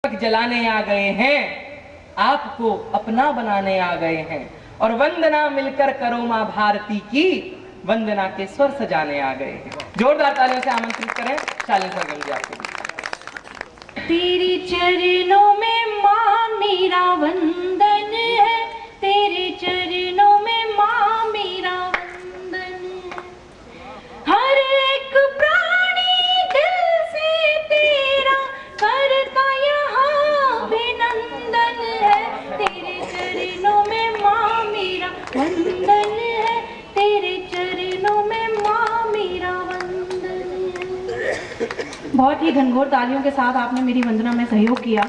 जलाने आ गए हैं, आपको अपना बनाने आ गए हैं। और वंदना मिलकर करो मां भारती की, वंदना के स्वर सजाने आ गए हैं। जोरदार तालियों से आमंत्रित करें शालिनी सरगम जी आपको। तेरे चरणों में माँ मेरा वंदन है, तेरे चरणों में माँ मेरा वंदन है। हर एक प्राणी दिल से तेरा करता यहाँ अभिनंदन है। तेरे चरणों में माँ मेरा वंदन है, तेरे चरणों में माँ मेरा वंदन है। बहुत ही घनघोर तालियों के साथ आपने मेरी वंदना में सहयोग किया,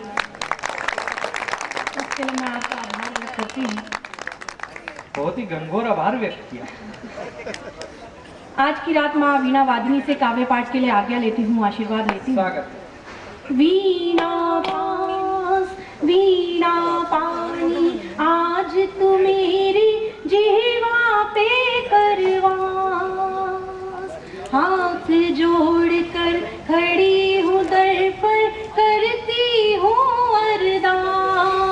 उसके लिए मैं आपका आभार व्यक्त करती हूँ। बहुत ही घनघोर आभार व्यक्त किया। आज की रात माँ वीणा वादिनी से काव्य पाठ के लिए आज्ञा लेती हूँ, आशीर्वाद लेती हूँ। स्वागत। वीणा पास वीणा पानी, आज तू मेरी जीवा पे करवास। हाथ जोड़ कर खड़ी हूँ दर पर, करती हूँ अरदास।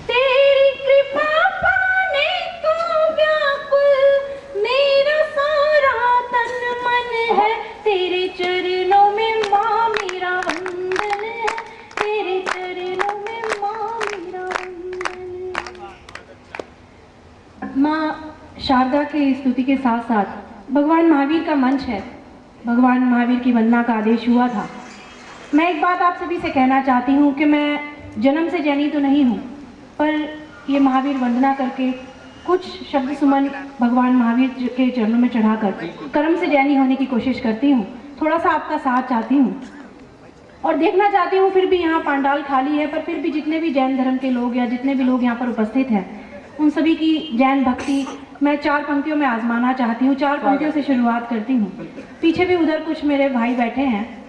तेरी कृपा पाने को व्याकुल मेरा सारा तन मन है। तेरे चरणों में माँ मेरा वंदन है, तेरे चरणों में माँ मेरा वंदन है। माँ शारदा के स्तुति के साथ साथ भगवान महावीर का मंच है। भगवान महावीर की वंदना का आदेश हुआ था। मैं एक बात आप सभी से कहना चाहती हूँ कि मैं जन्म से जैनी तो नहीं हूँ, पर ये महावीर वंदना करके कुछ शब्द सुमन भगवान महावीर के चरणों में चढ़ाकर कर्म से जैनी होने की कोशिश करती हूँ। थोड़ा सा आपका साथ चाहती हूँ और देखना चाहती हूँ। फिर भी यहाँ पंडाल खाली है, पर फिर भी जितने भी जैन धर्म के लोग या जितने भी लोग यहाँ पर उपस्थित हैं, उन सभी की जैन भक्ति मैं 4 पंक्तियों में आजमाना चाहती हूँ। 4 पंक्तियों से शुरुआत करती हूँ। पीछे भी उधर कुछ मेरे भाई बैठे हैं,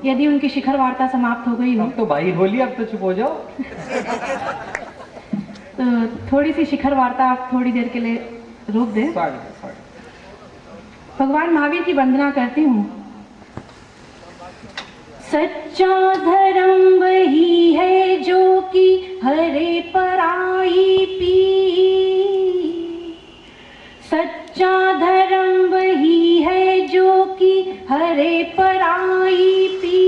यदि उनकी शिखर वार्ता समाप्त हो गई हो अब तो भाई बोलिए, अब तो चुप हो जाओ। तो थोड़ी सी शिखर वार्ता आप थोड़ी देर के लिए रोक दें। भगवान महावीर की वंदना करती हूँ। सच्चा धर्म वही है जो कि हरे पराई पी। सच्चा धर्म वही है जो कि हरे पराई पी।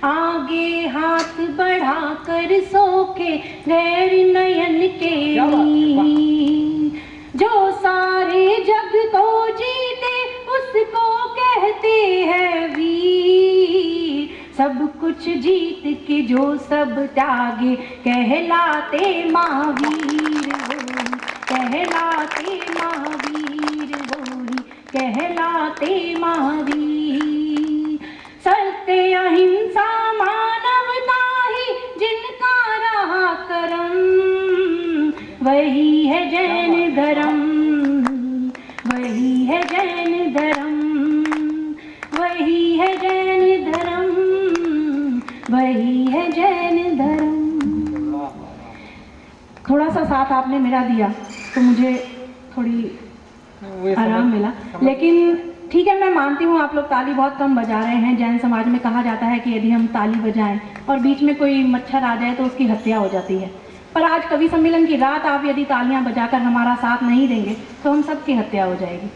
आगे हाथ बढ़ाकर सोखे गैर नयन के नीर। जो सारे जग को जीते उसको कहते हैं वीर। सब कुछ जीत के जो सब त्यागे कहलाते महावीर वही, कहलाते महावीर वही, कहलाते महावीर। सत्य अहिंसा मानवता ही जिनका रहा करम, वही है जैन धर्म, वही है जैन धर्म, वही है जैन धर्म, वही है जैन धर्म। थोड़ा सा साथ आपने मेरा दिया तो मुझे थोड़ी आराम मिला, लेकिन ठीक है, मैं मानती हूँ आप लोग ताली बहुत कम बजा रहे हैं। जैन समाज में कहा जाता है कि यदि हम ताली बजाएं और बीच में कोई मच्छर आ जाए तो उसकी हत्या हो जाती है। पर आज कवि सम्मेलन की रात आप यदि तालियां बजाकर हमारा साथ नहीं देंगे तो हम सबकी हत्या हो जाएगी।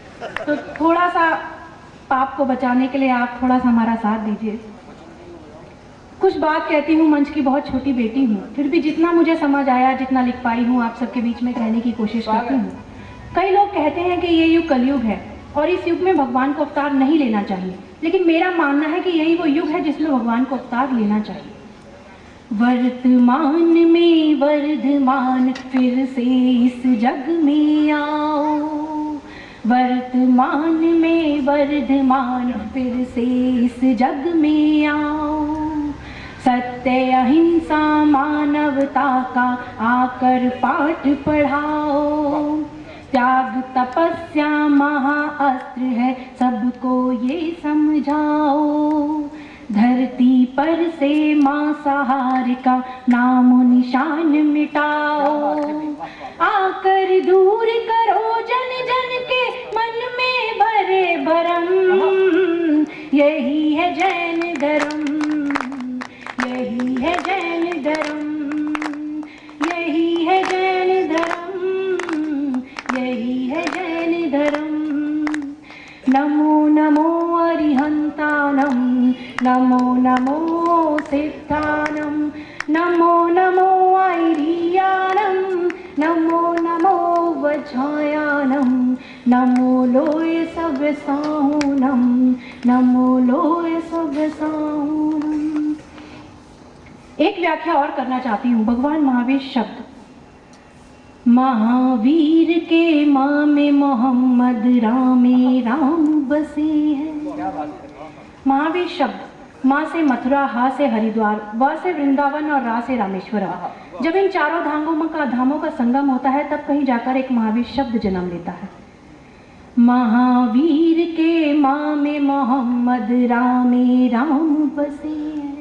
तो थोड़ा सा पाप को बचाने के लिए आप थोड़ा सा हमारा साथ दीजिए। कुछ बात कहती हूँ, मंच की बहुत छोटी बेटी हूँ, फिर भी जितना मुझे समझ आया, जितना लिख पाई हूँ, आप सबके बीच में कहने की कोशिश करती हूँ। कई लोग कहते हैं कि ये युग कलयुग है और इस युग में भगवान को अवतार नहीं लेना चाहिए, लेकिन मेरा मानना है कि यही वो युग है जिसमें भगवान को अवतार लेना चाहिए। वर्तमान में वर्धमान फिर से इस जग में आओ। वर्तमान में वर्धमान फिर से इस जग में आओ। सत्य अहिंसा मानवता का आकर पाठ पढ़ाओ। त्याग तपस्या महाअस्त्र है, सबको ये समझाओ। धरती पर से मांसाहार का नामो निशान मिटाओ। आकर दूर करो जन जन के मन में भरे भरम। यही है जैन धर्म, सिद्धानं नमो नमो ऐरियानं नमो नमो वज्रायानं नमो लोय सब साहुनं नमो लोय सब साहुनं। एक व्याख्या और करना चाहती हूँ। भगवान महावीर शब्द, महावीर के माँ में मोहम्मद रामे राम बसे हैं। क्या बात है। महावीर शब्द, माँ से मथुरा, हा से हरिद्वार, वा से वृंदावन और रा से रामेश्वरम। जब इन चारों धामों का संगम होता है तब कहीं जाकर एक महावीर शब्द जन्म लेता है। महावीर के माँ में मोहम्मद रामे राम बसे हैं।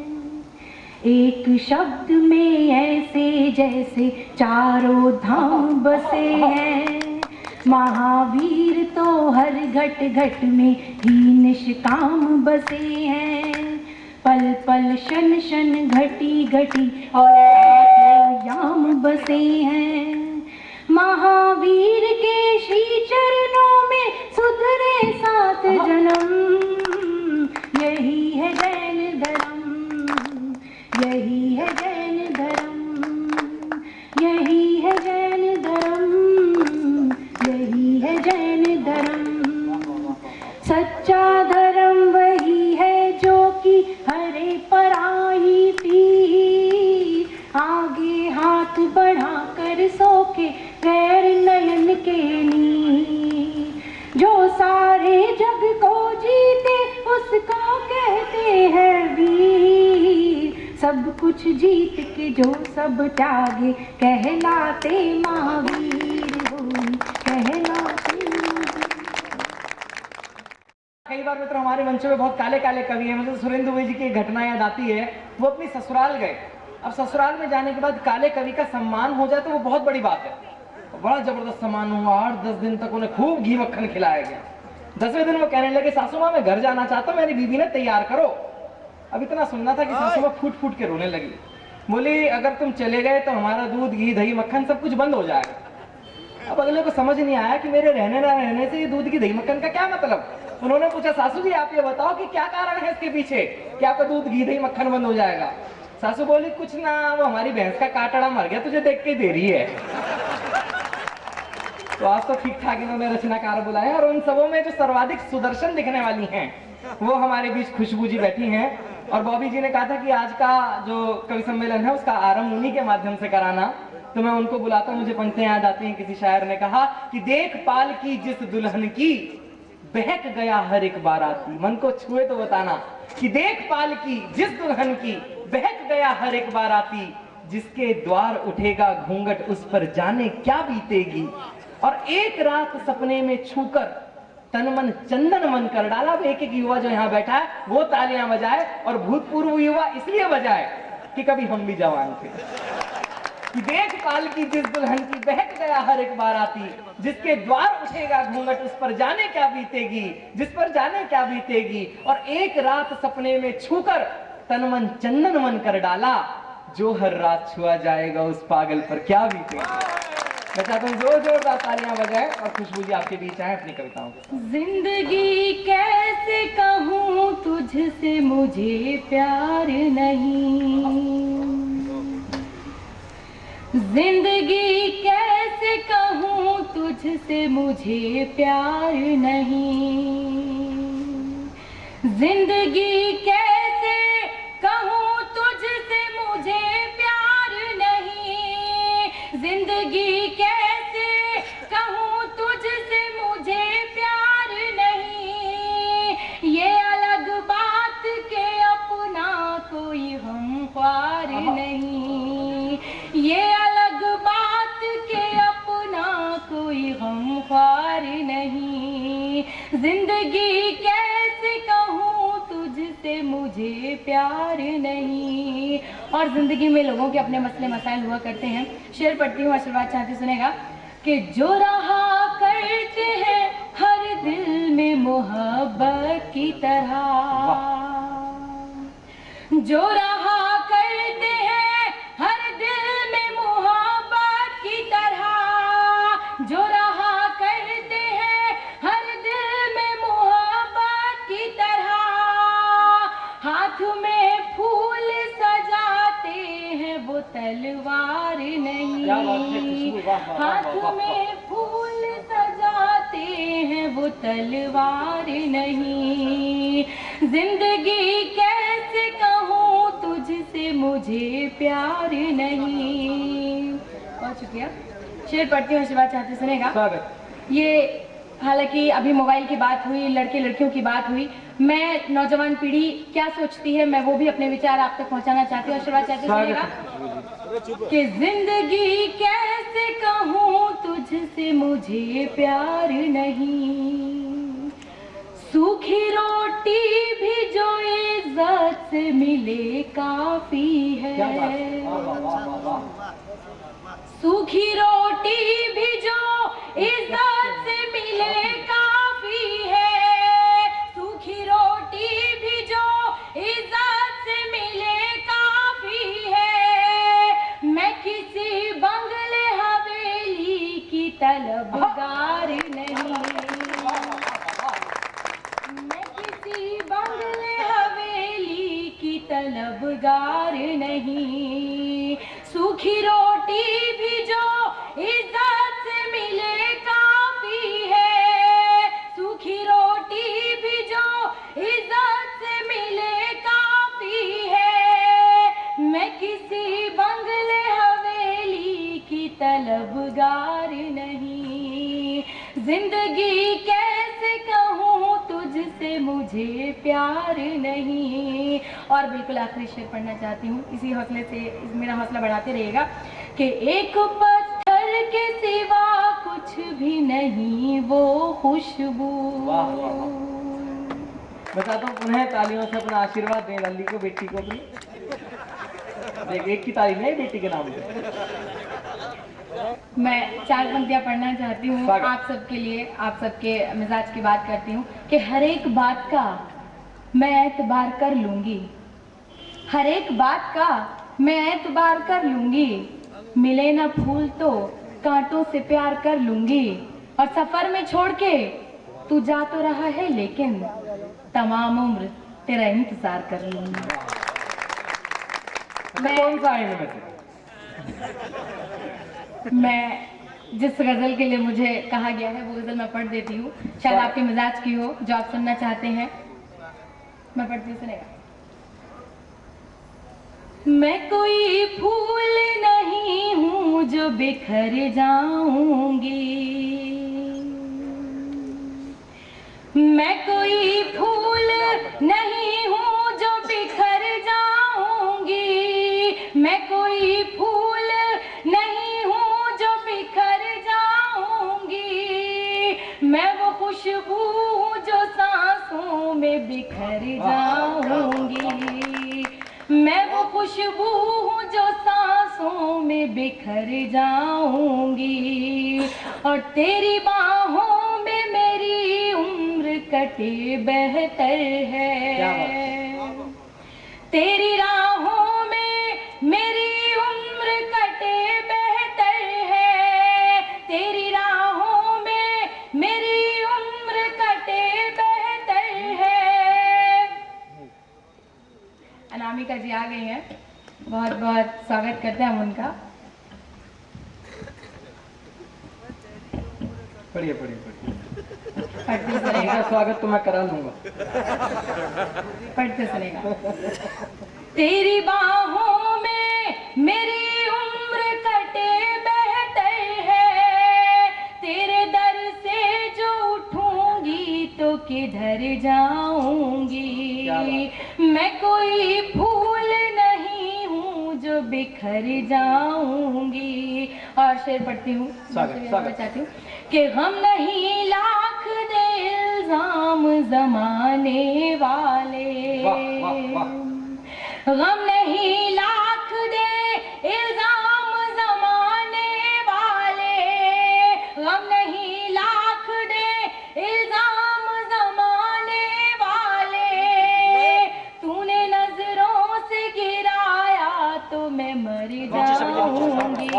एक शब्द में ऐसे जैसे चारों धाम बसे हैं। महावीर तो हर घट घट में ही निष्काम बसे हैं। पल पल शन शन घटी घटी और याम बसे हैं। महावीर के श्री चरणों में सुधरे 7 जन्म। यही है जैन धर्म, यही है जैन धर्म, यही है जैन धर्म, यही है जैन धर्म। सच्चा धर्म वही है जो कि हरे पराई पी, आगे हाथ बढ़ा कर सोके गैर नयन के नी। जो सारे जग को जीते उसको कहते हैं वीर। सब कुछ जीत के जो सब त्यागे कहलाते महावीर हो, कहलाते। कई बार मित्र हमारे मंचों में बहुत काले काले कवि हैं। मुझे सुरेंद्र दुबे जी की एक घटना याद आती है। वो अपनी ससुराल गए। अब ससुराल में जाने के बाद काले कवि का सम्मान हो जाए तो वो बहुत बड़ी बात है। बड़ा जबरदस्त सम्मान हुआ। 8-10 दिन तक उन्हें खूब घी मक्खन खिलाया गया। 10वें दिन वो कहने लगे, सासू माँ मैं घर जाना चाहता हूँ, मेरी बीवी ने तैयार करो। अब इतना सुनना था कि सासू माँ फूट फूट के रोने लगी। बोली अगर तुम चले गए तो हमारा दूध घी दही मक्खन सब कुछ बंद हो जाएगा। अब अगले को समझ नहीं आया कि मेरे रहने ना रहने से ये दूध की दही मक्खन का क्या मतलब। उन्होंने पूछा, सासू जी आप ये बताओ कि क्या कारण है इसके पीछे कि आपका दूध घी दही मक्खन बंद हो जाएगा। सासू बोली कुछ ना, वो हमारी भैंस का काटड़ा मर गया, तुझे देख के दे रही है। तो आज तो ठीक ठाक इन्होंने रचनाकार बुलाया और उन सबों में जो सर्वाधिक सुदर्शन दिखने वाली हैं वो हमारे बीच खुशबू जी बैठी हैं। और बॉबी जी ने कहा था कि आज का जो कवि सम्मेलन है उसका आरंभ उन्हीं के माध्यम से कराना, तो मैं उनको बुलाता हूँ। मुझे पंक्तियां याद आती हैं। किसी शायर ने कहा कि देख पाल की जिस दुल्हन की बहक गया हर एक बाराती। मन को छुए तो बताना कि देख पाल की जिस दुल्हन की बहक गया हर एक बाराती, जिसके द्वार उठेगा घूंघट उस पर जाने क्या बीतेगी। और एक रात सपने में छूकर तन मन चंदन मन कर डाला। अब एक एक युवा जो यहाँ बैठा है वो तालियां बजाए और भूतपूर्व युवा इसलिए बजाए कि कभी हम भी जवान थे। कि देख पाल की जिस दुल्हन की बहक गया हर एक बाराती, जिसके द्वार उठेगा घूंघट उस पर जाने क्या बीतेगी, जिस पर जाने क्या बीतेगी। और एक रात सपने में छूकर तन मन चंदन मन कर डाला, जो हर रात छुआ जाएगा उस पागल पर क्या बीतेगी। मैं चाहता हूँ जोर जोरदार तालियां बजाएं और खुशबू जी आपके बीच आए अपनी कविताओं को। जिंदगी कैसे कहूँ तुझसे मुझे प्यार नहीं, जिंदगी कैसे कहूँ तुझसे मुझे प्यार नहीं, जिंदगी कैसे कहूँ तुझसे मुझे प्यार नहीं, जिंदगी कैसे कहूँ तुझसे मुझे प्यार नहीं। ये अलग बात के अपना कोई हमख्वार नहीं, ये अलग बात के अपना कोई हमख्वार नहीं। जिंदगी कैसे कहूँ तुझसे मुझे प्यार नहीं। और जिंदगी में लोगों के अपने मसले मसाइल हुआ करते हैं। शेर पढ़ती हूँ, आशीर्वाद चाहती सुनेगा कि जो रहा करते हैं हर दिल में मोहब्बत की तरह, जो रहा करते हैं हर दिल में मोहब्बत की तरह, जो रहा करते हैं हर दिल में मोहब्बत की तरह। हाथ में फूल सा हाथ में फूल सजाते हैं वो तलवार नहीं, जिंदगी कैसे कहूँ तुझसे मुझे प्यार नहीं। बहुत शुक्रिया। शेर पढ़ती हूँ, आशीर्वाद चाहते सुनेगा। स्वागत। ये हालांकि अभी मोबाइल की बात हुई, लड़के लड़कियों की बात हुई, मैं नौजवान पीढ़ी क्या सोचती है मैं वो भी अपने विचार आप तक पहुंचाना चाहती हूँ। आशीर्वाद चाहते सुनेगा कि जिंदगी कैसे कहूँ तुझसे मुझे प्यार नहीं, सूखी रोटी भी जो इज्जत से मिले काफी है, सूखी रोटी भी जो इज्जत से मिले काफी है, सूखी रोटी भी जो इज्जत से मिले काफी है। मैं किसी बंगले हवेली की तलबगार नहीं, मैं किसी बंगले हवेली की तलबगार नहीं, सूखी रोटी भी जो इज्जत से मिले काफी है, सूखी रोटी भी जो इज्जत से मिले काफी है। मैं किसी बंगले हवेली की तलबगार नहीं, जिंदगी कैसे कहूँ तुझसे मुझे प्यार नहीं। और बिल्कुल आखिरी शेर पढ़ना चाहती हूँ, इसी हौसले से मेरा हौसला बढ़ाते रहेगा कि एक पत्थर के सिवा कुछ भी नहीं वो खुशबू। मैं चाहता हूँ पुनः तालियों से अपना आशीर्वाद दें लल्ली को, बेटी को भी। एक की ताली नहीं, बेटी के नाम पे। मैं 4 पंक्तियां पढ़ना चाहती हूँ आप सबके लिए, आप सबके मिजाज की बात करती हूँ कि हर एक बात का मैं एतबार कर लूंगी, हर एक बात का मैं एतबार कर लूंगी, मिले ना फूल तो कांटों से प्यार कर लूंगी, और सफर में छोड़ के तू जा तो रहा है लेकिन तमाम उम्र तेरा इंतजार कर लूंगी। मैं कौन सा है इनमें से? मैं जिस गजल के लिए मुझे कहा गया है वो गजल मैं पढ़ देती हूँ, शायद आपके मिजाज की हो, जो आप सुनना चाहते हैं। मैं पढ़ती हूँ, सुनेगा। मैं कोई फूल नहीं हूँ जो बिखर जाऊंगी, मैं कोई फूल नहीं हूँ जो बिखर जाऊंगी, मैं कोई फूल नहीं हूँ जो बिखर जाऊंगी, मैं वो खुशबू हूँ जो सांसों में बिखर जाऊंगी, मैं वो खुशबू हूँ जो सांसों में बिखर जाऊंगी, और तेरी बाहों में मेरी उम्र कटे बेहतर है, तेरी राहों में मेरी उम्र कटे बेहतर है, तेरी राहों में मेरी उम्र कटे बेहतर है। अनामिका जी आ गई हैं, बहुत बहुत स्वागत करते हैं हम उनका। पढ़िए पढ़िए पढ़िए। इनका स्वागत तो मैं करा लूंगा। पढ़ते सुनेगा। तेरी बाहों में मेरी उम्र कटे बेहतर है, तेरे दर से जो उठूंगी तो किधर जाऊंगी, मैं कोई फूल नहीं हूँ जो बिखर जाऊंगी। और शेर पढ़ती हूँ, चाहती हूँ कि हम नहीं लाख दे इल्जाम जमाने वाले, गम नहीं लाख दे इल्जाम जमाने वाले, गम नहीं लाख दे इल्जाम जमाने वाले, तूने नजरों से गिराया तो मैं मर जाऊंगी,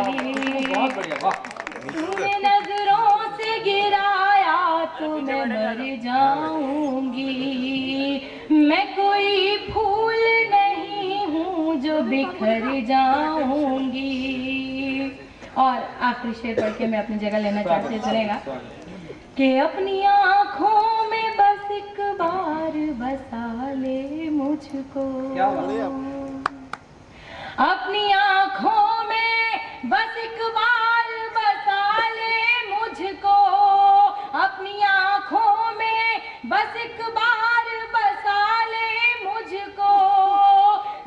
तूने नजरों से गिराया तो मैं मर जाऊंगी, मैं कोई फूल नहीं हूँ जो बिखर जाऊंगी। और आखिरी शेर पढ़ के मैं अपनी जगह लेना चाहती हूँ, चलेगा? कि अपनी आँखों में बस एक बार बसा ले मुझको, अपनी आँखों में बस एक बार बसा ले मुझको, अपनी आँखों में बस एक बार बसा ले मुझको,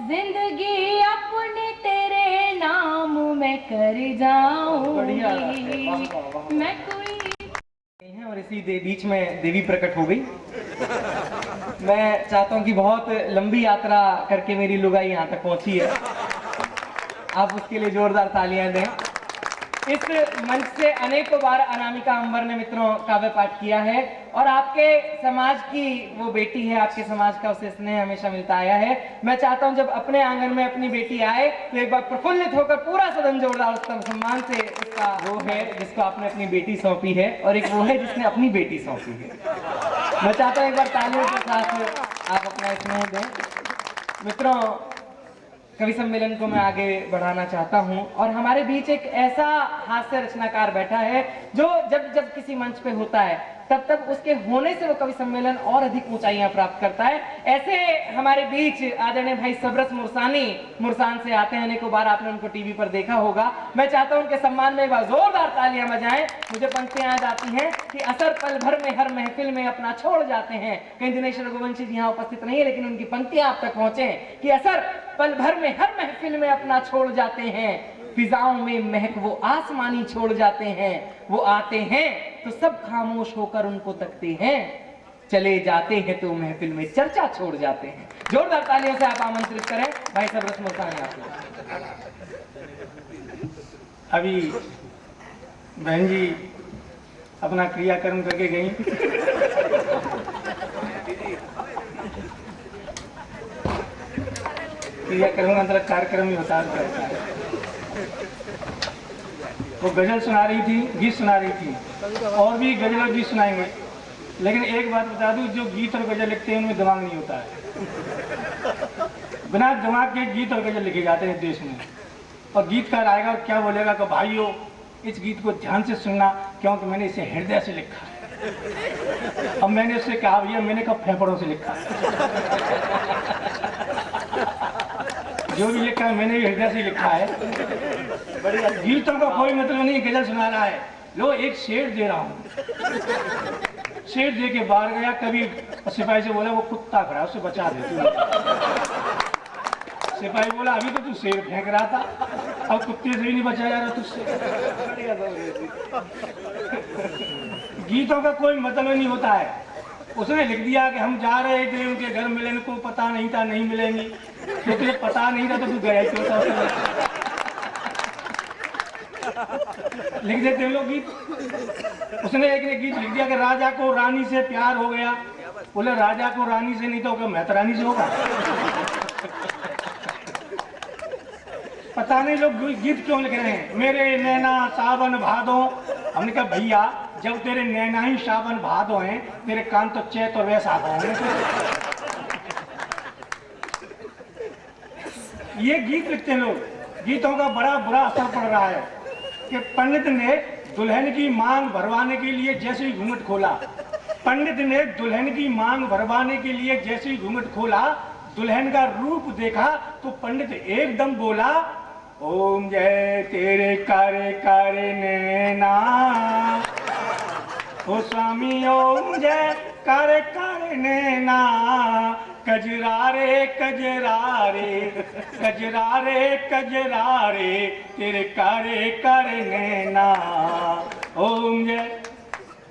जिंदगी अपनी तेरे नाम में कर जाऊंगी मैं कोई। और इसी बीच में देवी प्रकट हो गई। मैं चाहता हूँ कि बहुत लंबी यात्रा करके मेरी लुगाई यहाँ तक पहुंची है, आप उसके लिए जोरदार तालियां दें। इस मंच से अनेकों बार अनामिका अंबर ने मित्रों काव्य पाठ किया है और आपके समाज की वो बेटी है, आपके समाज का उसे स्नेह हमेशा मिलता आया है। मैं चाहता हूं जब अपने आंगन में अपनी बेटी आए तो एक बार प्रफुल्लित होकर पूरा सदन जोरदार उत्तम सम्मान से उसका वो है जिसको आपने अपनी बेटी सौंपी है और एक वो है जिसने अपनी बेटी सौंपी है। मैं चाहता हूं एक बार तालियों के साथ आप अपना स्नेह दें। मित्रों, कवि सम्मेलन को मैं आगे बढ़ाना चाहता हूं और हमारे बीच एक ऐसा हास्य रचनाकार बैठा है जो जब जब किसी मंच पे होता है तब तब उसके होने से वो कवि सम्मेलन और अधिक ऊंचाइयां प्राप्त करता है। ऐसे हमारे बीच आदरणीय भाई सबरस मुरसानी मुरसान से आते हैं, अनेकों बार आपने उनको टीवी पर देखा होगा। मैं चाहता हूं उनके सम्मान में एक बार जोरदार तालियां बजाएं। मुझे पंक्तियां याद आती हैं कि असर पल भर में हर महफिल में अपना छोड़ जाते हैं। कहीं दिनेश रघुवंशी जी यहाँ उपस्थित नहीं है लेकिन उनकी पंक्तियां आप तक पहुंचे कि असर पल भर में हर महफिल में अपना छोड़ जाते हैं, फिजाओं में महक वो आसमानी छोड़ जाते हैं, वो आते हैं तो सब खामोश होकर उनको तकते हैं, चले जाते हैं तो महफिल में चर्चा छोड़ जाते हैं। जोरदार तालियों से आप आमंत्रित करें भाई सबरस मुरसानी आपको। अभी बहन जी अपना क्रियाकर्म करके गई, क्रियाकर्म का अंदर कार्यक्रम ही होता है। वो गजल सुना रही थी, गीत सुना रही थी, और भी गजल और गीत सुनाएंगे, लेकिन एक बात बता दूं, जो गीत और गजल लिखते हैं उनमें दिमाग नहीं होता है। बिना दिमाग के गीत और गजल लिखे जाते हैं देश में। और गीतकार आएगा और क्या बोलेगा कि भाइयों इस गीत को ध्यान से सुनना क्योंकि मैंने इसे हृदय से लिखा है। अब मैंने उससे कहा भैया मैंने कब फेफड़ों से लिखा जो भी लिखा है मैंने भी हृदय से लिखा है। बढ़िया, गीतों का कोई मतलब नहीं, गजल सुना रहा है। लो एक शेर दे रहा हूँ, शेर दे के बाहर गया, कभी सिपाही से बोला वो कुत्ता खड़ा उससे बचा दे। सिपाही बोला अभी तो तू शेर फेंक रहा था, अब कुत्ते से भी नहीं बचा जा रहा तुझसे। गीतों का कोई मतलब नहीं होता है। उसने लिख दिया कि हम जा रहे थे उनके घर, मिलने को पता नहीं था नहीं मिलेंगी, तो तुझे पता नहीं था तो तू गया क्यों था? लिख देते लोग गीत। उसने एक ने गीत लिख दिया कि राजा को रानी से प्यार हो गया, बोले राजा को रानी से नहीं तो क्या मेहतरानी से होगा? पता नहीं लोग गीत क्यों लिख रहे हैं। मेरे नैना सावन भादो, हमने कहा भैया जब तेरे नैना ही सावन भादो हैं, तेरे कान तो चैत और वैसाख होंगे। ये गीत लिखते हैं लोग। गीतों का बड़ा बुरा असर पड़ रहा है कि पंडित ने दुल्हन की मांग भरवाने के लिए जैसे ही घूंघट खोला, पंडित ने दुल्हन की मांग भरवाने के लिए जैसे ही घूंघट खोला, दुल्हन का रूप देखा तो पंडित एकदम बोला ओम जय तेरे कारे कारे नैना, ओ स्वामी ओम जय कारे कारे नैना, कजरारे कजरारे कजरारे कजरारे तेरे कारे कारे नैना, ओम जय।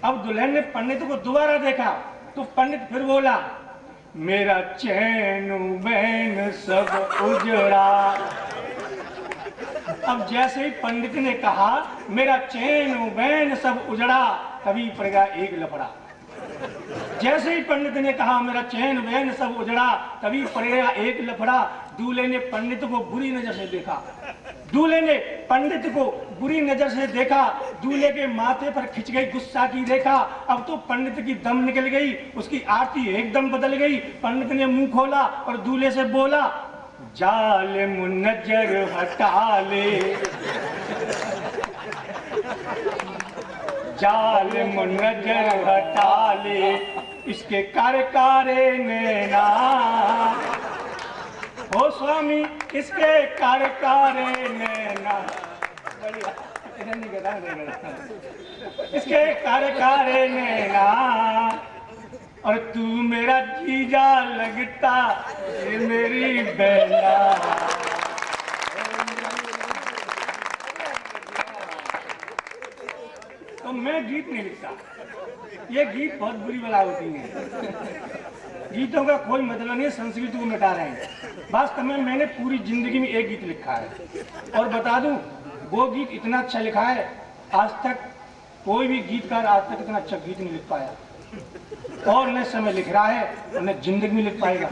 अब दुल्हन ने पंडित को दोबारा देखा तो पंडित फिर बोला मेरा चैन बैन सब उजड़ा। अब जैसे ही पंडित ने कहा मेरा चैन बैन सब उजड़ा, तभी पड़ेगा एक लफड़ा। जैसे ही पंडित ने कहा मेरा चैन बैन सब उजड़ा, तभी पड़ेगा एक लफड़ा। दूल्हे ने पंडित को बुरी नजर से देखा, दूल्हे ने पंडित को बुरी नजर से देखा, दूल्हे के माथे पर खिंच गई गुस्सा की रेखा। अब तो पंडित की दम निकल गई, उसकी आरती एकदम बदल गई। पंडित ने मुंह खोला और दूल्हे से बोला जालिम नजर हटा ले, जालिम नजर हटा ले इसके कारकारे नैना, ओ स्वामी इसके कारकारे नैना, इसके कारकारे नैना, और तू मेरा जीजा लगता ये मेरी बहना। तो मैं गीत नहीं लिखता, ये गीत बहुत बुरी बला होती है। गीतों का कोई मतलब नहीं है, संस्कृति को मिटा रहे हैं। वास्तव में मैंने पूरी जिंदगी में एक गीत लिखा है, और बता दूं वो गीत इतना अच्छा लिखा है, आज तक कोई भी गीतकार आज तक इतना अच्छा गीत नहीं लिख पाया। और न समय लिख रहा है और न जिंदगी में लिख पाएगा,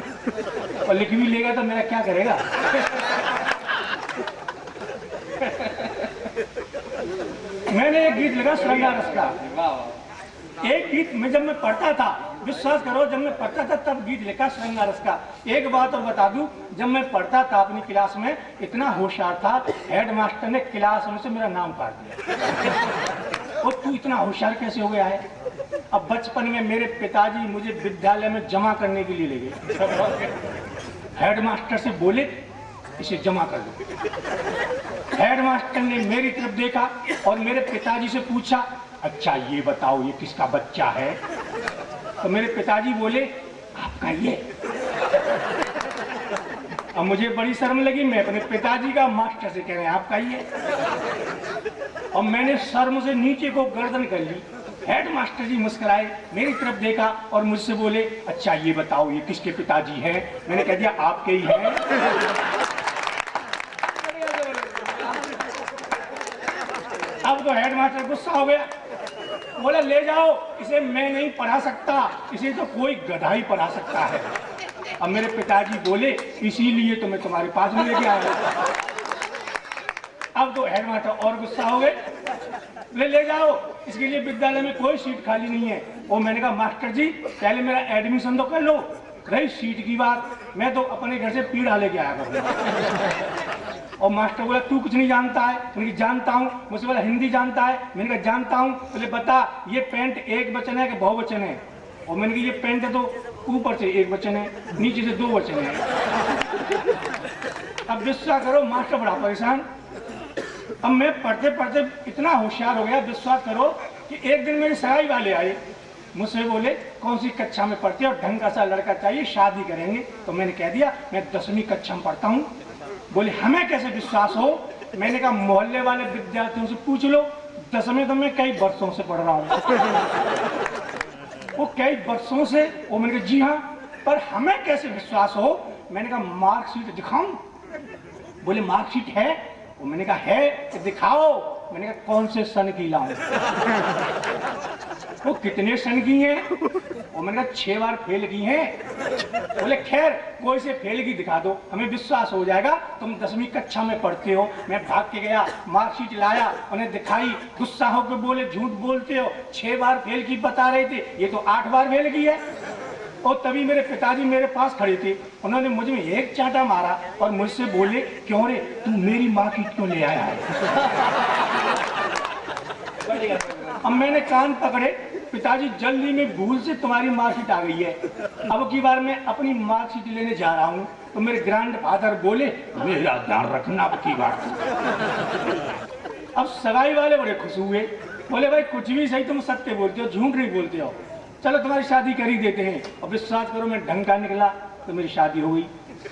और लिख भी लेगा तो मेरा क्या करेगा। मैंने एक गीत लिखा श्रृंगार रस का। एक गीत में जब मैं पढ़ता था, विश्वास करो जब मैं पढ़ता था तब गीत लिखा श्रृंगार रस का। एक बात और बता दूं, जब मैं पढ़ता था अपनी क्लास में इतना होशियार था, हेड मास्टर ने क्लास में से मेरा नाम काट दिया। और तू इतना होशियार कैसे हो गया है। अब बचपन में मेरे पिताजी मुझे विद्यालय में जमा करने के लिए ले गए। हेड मास्टर से बोले इसे जमा कर दो। हेड मास्टर ने मेरी तरफ देखा और मेरे पिताजी से पूछा, अच्छा ये बताओ ये किसका बच्चा है। तो मेरे पिताजी बोले आपका ये। अब मुझे बड़ी शर्म लगी, मैं अपने पिताजी का मास्टर से कह रहे हैं आपका ये। और मैंने शर्म से नीचे को गर्दन कर ली। हेड मास्टर जी मुस्कुराए, मेरी तरफ देखा और मुझसे बोले अच्छा ये बताओ ये किसके पिताजी हैं। मैंने कह दिया आपके ही हैं। अब तो हेड मास्टर गुस्सा हो गया, बोला ले जाओ इसे, मैं नहीं पढ़ा सकता, इसे तो कोई गधा ही पढ़ा सकता है। अब मेरे पिताजी बोले इसीलिए तो मैं तुम्हारे पास में लेके आया। अब तो हेड मास्टर और गुस्सा हो गए, ले जाओ इसके लिए विद्यालय में कोई सीट खाली नहीं है। और मैंने कहा मास्टर जी पहले मेरा एडमिशन तो कर लो, रही सीट की बात मैं तो अपने घर से पीढ़ा लेके आया करूँगा। और मास्टर बोला तू कुछ नहीं जानता है। मैंने जानता हूँ। मुझसे बोला हिंदी जानता है। मैंने कहा जानता हूँ। बोले बता ये पेंट एक वचन है कि बहुवचन है। और मैंने कहा ये पेंट है तो ऊपर से एक वचन है, नीचे से दो वचन है। अब विश्वास करो मास्टर बड़ा परेशान। अब मैं पढ़ते पढ़ते इतना होशियार हो गया, विश्वास करो कि एक दिन मेरे सगाई वाले आए, मुझसे बोले कौन सी कक्षा में पढ़ते हो, ढंग का सा लड़का चाहिए, शादी करेंगे। तो मैंने कह दिया मैं 10वीं कक्षा में पढ़ता हूँ। बोले हमें कैसे विश्वास हो। मैंने कहा मोहल्ले वाले विद्यार्थियों से पूछ लो, 10वीं तो मैं कई वर्षों से पढ़ रहा हूँ। वो कई वर्षों से। वो मैंने कहा जी हाँ, पर हमें कैसे विश्वास हो। मैंने कहा मार्कशीट दिखाऊं। बोले मार्कशीट है। वो मैंने कहा है तो दिखाओ। मैंने कहा कौन से सन की लाऊं। वो कितने सन की हैं। वो मैंने कहा 6 बार फेल की हैं। बोले खैर कोई से फेल की दिखा दो, हमें विश्वास हो जाएगा तुम 10वीं कक्षा में पढ़ते हो। मैं भाग के गया, मार्कशीट लाया, उन्हें दिखाई। गुस्सा होकर बोले झूठ बोलते हो, 6 बार फेल की बता रहे थे, ये तो 8 बार फेल की है। और तभी मेरे पिताजी मेरे पास खड़े थे, उन्होंने मुझ में एक चांटा मारा और मुझसे बोले क्यों रे तू मेरी मार्कशीट क्यों ले आया है। अब मैंने कान पकड़े, पिताजी जल्दी में भूल से तुम्हारी मार्कशीट आ गई है। अब की बार मैं अपनी मार्कशीट लेने जा रहा हूँ। तो मेरे ग्रैंडफादर बोले मेरा ध्यान रखना अब की बार। अब सगाई वाले बड़े खुश हुए, बोले भाई कुछ भी सही तुम सत्य बोलते हो, झूठ नहीं बोलते हो, चलो तुम्हारी शादी कर ही देते हैं। और विश्वास करो मैं ढंग का निकला तो मेरी शादी हो गई।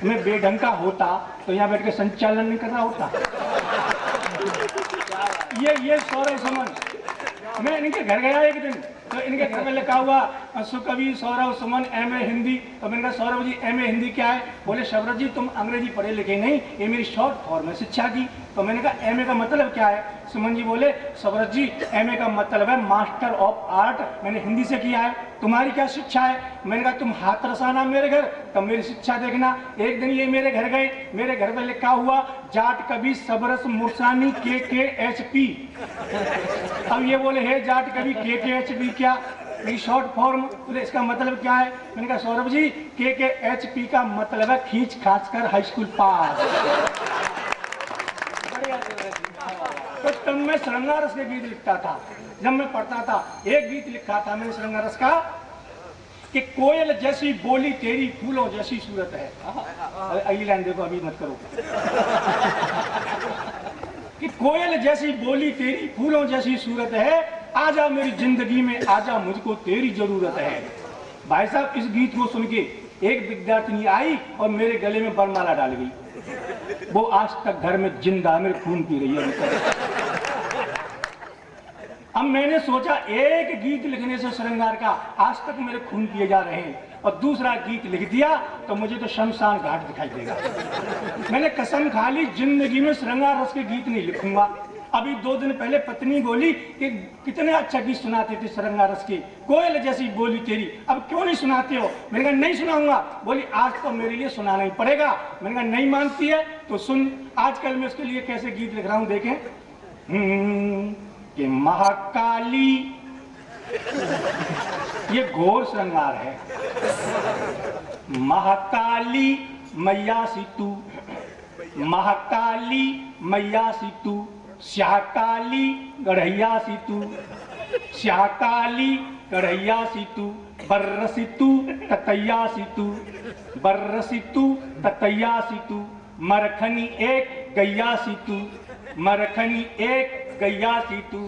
मैं बेढंग का होता तो यहाँ बैठ के संचालन नहीं कर रहा होता। ये सौरभ सुमन, मैं इनके घर गया एक दिन, तो इनके घर में लिखा हुआ सुकवि सौरभ सुमन MA हिंदी। तो मैंने कहा सौरभ जी MA हिंदी क्या है। बोले शबरत जी तुम अंग्रेजी पढ़े लिखे नहीं, ये मेरी शॉर्ट फॉर्म है शिक्षा की। तो मैंने कहा MA का मतलब क्या है। सुमन जी बोले शबरत जी MA का मतलब है मास्टर ऑफ आर्ट, मैंने हिंदी से किया है। तुम्हारी क्या शिक्षा है। मैंने कहा तुम हाथ रसाना मेरे घर, तब मेरी शिक्षा देखना। एक दिन ये मेरे घर गए, मेरे घर पर लिखा हुआ जाट कवि सबरस मुरसानी KKHP। अब ये बोले हे जाट कवि KKHP क्या, मेरी शॉर्ट फॉर्म। बोले इसका मतलब क्या है। मैंने कहा सौरभ जी KKHP का मतलब है खींच खाच कर हाई स्कूल पास। तो तब मैं श्रृंगार रस के गीत लिखता था। जब मैं पढ़ता था, एक गीत लिखा था मैंने श्रृंगार रस का कि कोयल जैसी बोली तेरी फूलों जैसी सूरत है। अगली लाइन देखो, अभी मत करो। कि कोयल जैसी बोली तेरी फूलों जैसी सूरत है, आजा मेरी जिंदगी में आजा, मुझको तेरी जरूरत है। भाई साहब, इस गीत को सुन के एक विद्यार्थिनी आई और मेरे गले में वरमाला डाल गई। वो आज तक घर में जिंदा मेरे खून पी रही है। अब मैंने सोचा एक गीत लिखने से श्रृंगार का आज तक मेरे खून पिए जा रहे हैं, और दूसरा गीत लिख दिया तो मुझे तो शमशान घाट दिखाई देगा। मैंने कसम खा ली, जिंदगी में श्रृंगार रस के गीत नहीं लिखूंगा। अभी 2 दिन पहले पत्नी बोली कि कितने अच्छा गीत सुनाते थे श्रृंगार रस के, कोयल जैसी बोली तेरी, अब क्यों नहीं सुनाते हो? मैंने कहा नहीं सुनाऊंगा। बोली आज तो मेरे लिए सुनाना ही पड़ेगा। मैंने कहा नहीं मानती है तो सुन, आजकल मैं उसके लिए कैसे गीत लिख रहा हूं, देखें। कि महाकाली, ये घोर श्रृंगार है। महाकाली मैया सी तू, महाकाली मैया सी तू, श्याकाली गढ़ैया सी तू, श्याकाली गढ़ैया सी तू, बर्रसी तू ततैया सी तू, बर्रसी तू ततैया सी तू, मरखनी एक गैया सी तू, मरखनी एक गैया सी तू।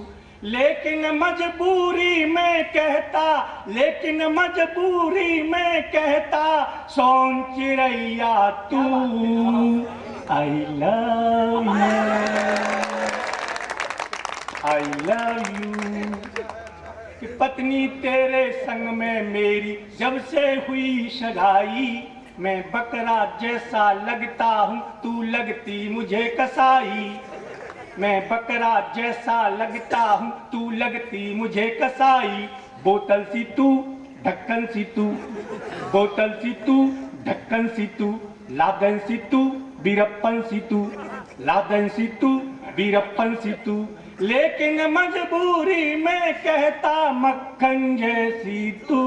लेकिन मजबूरी में कहता, लेकिन मजबूरी में कहता, सोन चिड़ैया तू, आई लव यू। कि पत्नी तेरे संग में मेरी जब से हुई सगाई, मैं बकरा जैसा लगता हूँ, तू लगती मुझे कसाई। मैं बकरा जैसा लगता हूँ, तू लगती मुझे कसाई। बोतल सी तू ढक्कन सी तू, बोतल सी तू ढक्कन सी तू, लादन सी तू बीरप्पन सी तू, लादन सी तू बीरप्पन सी तू। लेकिन मजबूरी में कहता मक्खन जैसी तू।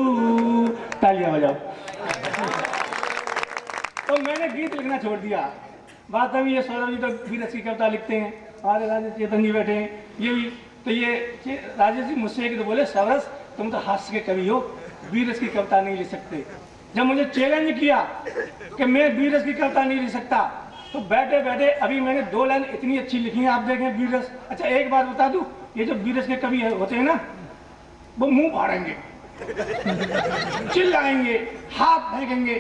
तालियां बजाओ। तो मैंने गीत लिखना छोड़ दिया। बात अभी ये सौरभ जी तो वीर रस की कविता लिखते हैं, हमारे राजेश चेतन जी बैठे हैं, ये भी तो ये राजेश जी मुझसे तो बोले सरस तुम तो हास्य के कवि हो, वीर रस की कविता नहीं लिख सकते। जब मुझे चैलेंज किया कि मैं वीर रस की कविता नहीं लिख सकता, तो बैठे बैठे अभी मैंने 2 लाइन इतनी अच्छी लिखी है, आप देखें वीर रस। अच्छा एक बात बता दूं, ये जो वीर रस के कवि होते हैं ना, वो मुंह फाड़ेंगे, चिल्लाएंगे, हाथ फेंकेंगे।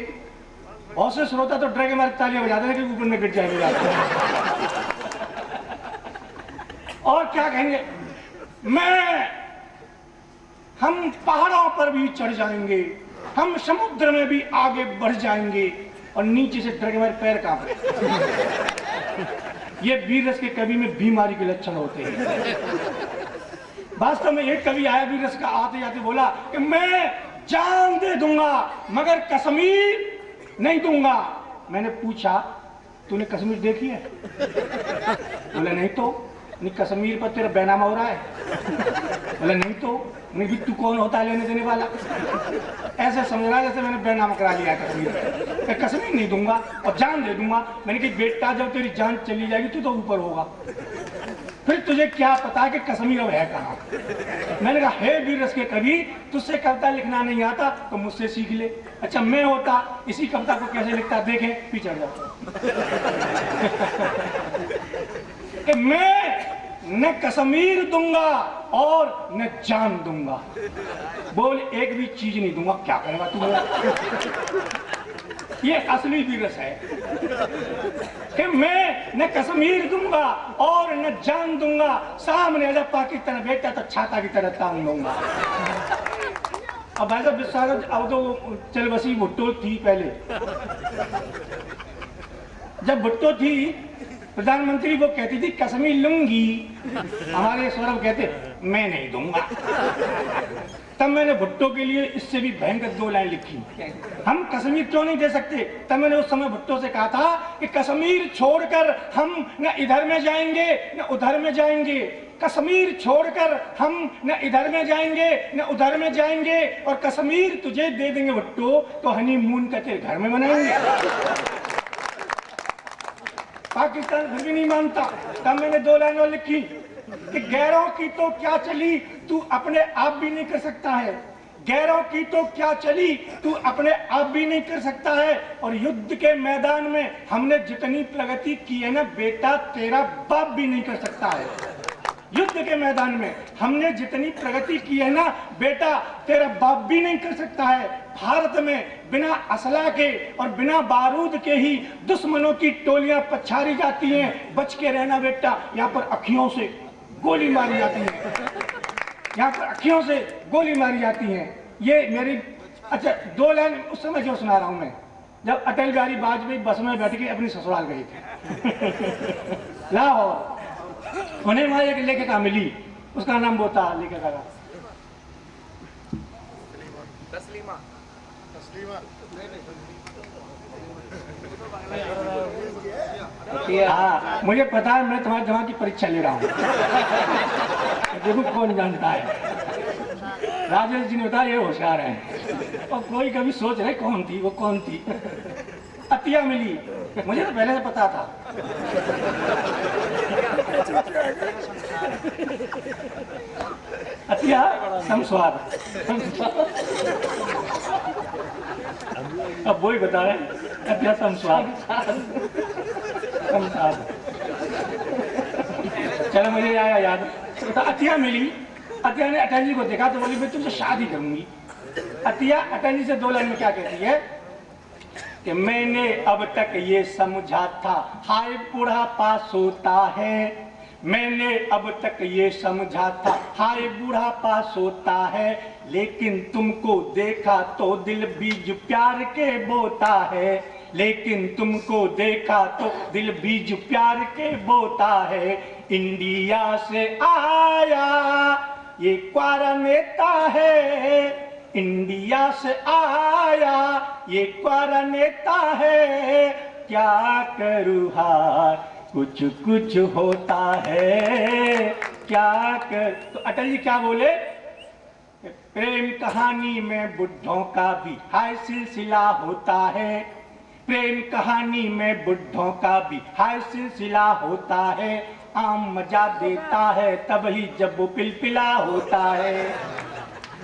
बहुत से श्रोता तो डर के मारे तालियां बजाते हैं कि ऊपर में गिर जाएंगे। और क्या कहेंगे, हम पहाड़ों पर भी चढ़ जाएंगे, हम समुद्र में भी आगे बढ़ जाएंगे, और नीचे से डर के मारे पैर कांप रहे। ये वीर रस के कवि में बीमारी के लक्षण होते हैं। वास्तव में एक कवि आया वीर रस का, आते जाते बोला कि मैं जान दे दूंगा मगर कश्मीर नहीं दूंगा। मैंने पूछा तूने कश्मीर देखी है? बोला नहीं तो। नहीं कश्मीर पर तेरा बैनामा हो रहा है? बोला नहीं तो। नहीं भी तू कौन होता है लेने देने वाला? ऐसे समझ रहा है जैसे मैंने बैनामा करा लिया कश्मीर। मैं कश्मीर नहीं दूंगा और जान दे दूंगा। मैंने कहा बेटा जब तेरी जान चली जाएगी तू तो ऊपर होगा, फिर तुझे क्या पता कि कश्मीर अब है कहाँ। मैंने कहा हे वीर रस के कवि, तुझसे कविता लिखना नहीं आता तो मुझसे सीख ले। अच्छा मैं होता इसी कविता को कैसे लिखता, देखें पीछे जाओ। कि मैं न कश्मीर दूंगा और न जान दूंगा, बोल एक भी चीज नहीं दूंगा, क्या करेगा तू? ये असली वीर रस है कि मैं न कश्मीर दूंगा और न जान दूंगा, सामने अगर पाकिस्तान बैठा तो छाता की तरह तान दूंगा। अब ऐसा विश्वास, अब तो चल बसी भुट्टो थी पहले, जब भुट्टो थी प्रधानमंत्री वो कहती थी कश्मीर लूंगी, हमारे सौरभ कहते मैं नहीं दूंगा। तब मैंने भुट्टो के लिए इससे भी भयंकर 2 लाइन लिखी, हम कश्मीर क्यों नहीं दे सकते। तब मैंने उस समय भुट्टो से कहा था कि कश्मीर छोड़कर हम न इधर में जाएंगे न उधर में जाएंगे, कश्मीर छोड़कर हम न इधर में जाएंगे न उधर में जाएंगे, और कश्मीर तुझे दे देंगे भुट्टो तो हनीमून का तेरे घर में मनाएंगे। पाकिस्तान फिर भी नहीं मानता। तब मैंने 2 लाइन और लिखी कि गैरों की तो क्या चली तू अपने आप भी नहीं कर सकता है, गैरों की तो क्या चली तू अपने आप भी नहीं कर सकता है। और युद्ध के मैदान में हमने जितनी प्रगति की है ना बेटा, तेरा बाप भी नहीं कर सकता है। युद्ध के मैदान में हमने जितनी प्रगति की है ना बेटा, तेरा बाप भी नहीं कर सकता है। भारत में बिना असला के और बिना बारूद के ही दुश्मनों की टोलियां पछाड़ी जाती हैं। बच के रहना बेटा, यहाँ पर अखियों से गोली मारी जाती है, यहाँ पर अखियों से गोली मारी जाती है। ये मेरी अच्छा 2 लाइन उस समय क्यों सुना रहा हूं मैं, जब अटल बिहारी वाजपेयी बस में बैठ के अपनी ससुराल गए थे लाहौर। उन्हें वहां एक लेखिका मिली, उसका नाम वो था लेखिका का तस्लीमा। हाँ, मुझे पता है, मैं तुम्हारे दिमाग की परीक्षा ले रहा हूँ। देखो कौन जानता है। राजेश जी ने बताया ये होशियार है, और कोई कभी सोच रहे कौन थी, वो कौन थी। अतिया मिली, मुझे तो पहले से पता था। अतिया समस्वाद, अब वही बता रहे, अतिया समस्वाद। चलो मुझे आया याद, तो अतिया मिली। अतिया ने अटल जी को देखा तो बोली मैं तुमसे शादी करूंगी। अतिया अटल जी से 2 लाइन में क्या कहती है कि मैंने अब तक ये समझा था हाय बुढ़ापा सोता है, मैंने अब तक ये समझा था हाय बुढ़ापा सोता है, लेकिन तुमको देखा तो दिल बीज प्यार के बोता है, लेकिन तुमको देखा तो दिल बीज प्यार के बोता है। इंडिया से आया ये क्वारा नेता है, इंडिया से आया ये क्वारा नेता है, क्या करूँ हार कुछ कुछ होता है, क्या कर। तो अटल जी क्या बोले, प्रेम कहानी में बुढ़ों का भी हाय सिलसिला होता है, प्रेम कहानी में बुढ़ों का भी हाय सिलसिला होता है, आम मजा देता है तब ही जब वो पिलपिला होता है,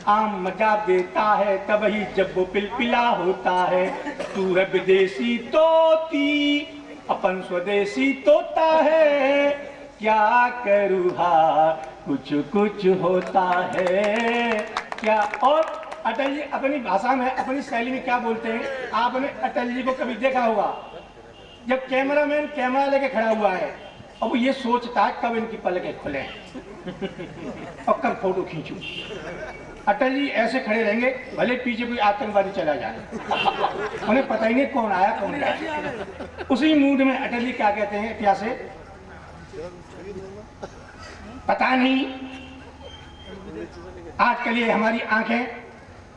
आम मजा देता है तब ही जब वो पिलपिला होता है। तू है विदेशी तोती अपन स्वदेशी तोता है, क्या करूँ हार कुछ कुछ होता है, क्या। और अटल जी अपनी भाषा में अपनी शैली में क्या बोलते हैं, आपने अटल जी को कभी देखा होगा, जब कैमरामैन कैमरा लेके खड़ा हुआ है अब ये सोचता है कब इनकी पलकें खुले और कब फोटो खींचूं। अटल जी ऐसे खड़े रहेंगे, भले पीछे कोई आतंकवादी चला जाए, उन्हें पता ही नहीं कौन आया कौन गया। उसी मूड में अटल जी क्या कहते हैं, क्या से पता नहीं आजकल ये हमारी आंखें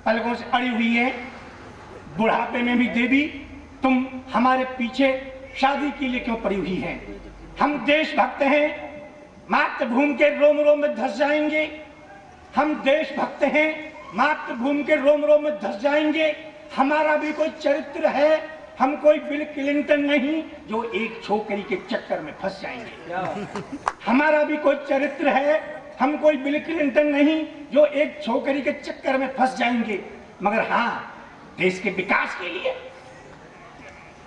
पलकों से अड़ी हुई हैं, बुढ़ापे में भी देवी तुम हमारे पीछे शादी के लिए क्यों पड़ी हुई हैं। हम देशभक्त हैं, मातृभूमि के रोम रोम में धस जाएंगे, हम देशभक्त हैं, मातृभूमि के रोम रोम में धस जाएंगे। हमारा भी कोई चरित्र है, हम कोई बिल क्लिंटन नहीं जो एक छोकरी के चक्कर में फंस जाएंगे। हमारा भी कोई चरित्र है, हम कोई बिल क्लिंटन नहीं जो एक छोकरी के चक्कर में फंस जाएंगे। मगर हाँ, देश के विकास के लिए